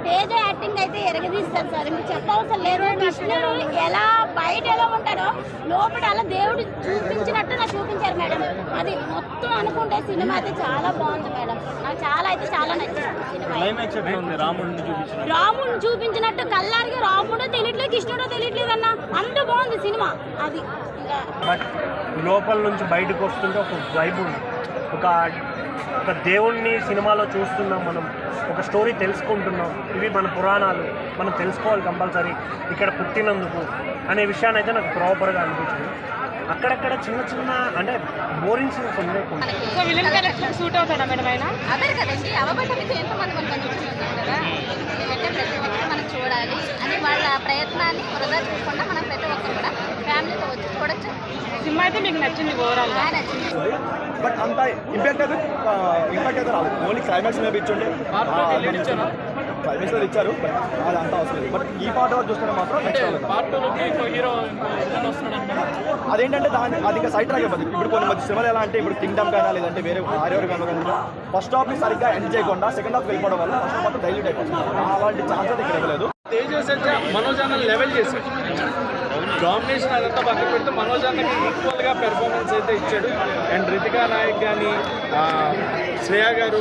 Teja acting అయితే ఎరగదీస్తారు sir, ఇంక చెప్పవసరం లేదు. కృష్ణుడు ఎలా బయట ఎలా ఉంటాడో లోపల అలా దేవుడు చూపించినట్టు నాకు చూపించారు మేడం. అది మొత్తం అనుకుంటే సినిమా అయితే చాలా బాగుంది మేడం. నాకు చాలా నచ్చింది సినిమా. రాముడిని చూపించినట్టు కల్లారికి రాముడో తెలియట్లేదు, కృష్ణుడో తెలియట్లేదు అన్న, అంత బాగుంది సినిమా. అది బట్ లోపల నుంచి బయటకు వస్తుంటే ఒక వైబ్ ఉంది, ఒక దేవుణ్ణి సినిమాలో చూస్తున్నాం మనం, ఒక స్టోరీ తెలుసుకుంటున్నాం. ఇవి మన పురాణాలు మనం తెలుసుకోవాలి కంపల్సరీ ఇక్కడ పుట్టినందుకు అనే విషయాన్ని అయితే నాకు ప్రాపర్గా అనిపించింది. అక్కడక్కడ చిన్న అంటే బోరింగ్ సీన్స్ ఉన్నాయి. సూట్ అవుతాడా మేడం ఆయన? అదే కదండి, అవబట్టం ఎంతమంది మనం కనిపిస్తున్నాం కదా. ఎందుకంటే ప్రతి ఒక్కరు మనం చూడాలి అని వాళ్ళ ప్రయత్నాన్ని వృధా చేయకుండా మనం ప్రతి ఒక్కరు కూడా ఫ్యామిలీతో వచ్చి చూడొచ్చు. సినిమా అయితే మీకు నచ్చింది ఓవరాల్ గా? నచ్చింది. బట్ అంత ఇంపాక్ట్ అయితే రాలేదు. ఓన్లీ క్లైమాక్స్ మీద ఇచ్చుంటే క్లైమాక్స్ లో ఇచ్చారు, బట్ అది అంతా అవసరం లేదు. బట్ ఈ పార్ట్ వరకు చూస్తే మాత్రం అదేంటంటే అది ఇంకా సైడ్ ట్రాక్ అయిపోతుంది. ఇప్పుడు కొన్ని మధ్య సినిమాలు ఎలా అంటే ఇప్పుడు కింగ్డమ్ కానీ లేదంటే వేరే ఆర్యవర్ కానీ ఫస్ట్ హాఫ్ ని సరిగ్గా ఎండ్ చేయకుండా సెకండ్ హాఫ్ వెళ్ళిపోవడం వల్ల ఫస్ట్ హాఫ్ డైల్యూట్ అయిపోతుంది. అలాంటి ఛాన్సెస్ ఇక్కడ ఇవ్వలేదు. తేజస్ అయితే మనోజ్ అన్న లెవెల్ చేశాడు. డామినేషన్ అదంతా పక్కన పెడితే మనోజ్ అన్నకి ఈక్వల్గా పెర్ఫార్మెన్స్ అయితే ఇచ్చాడు. అండ్ రితికా నాయక్ కానీ శ్రేయ గారు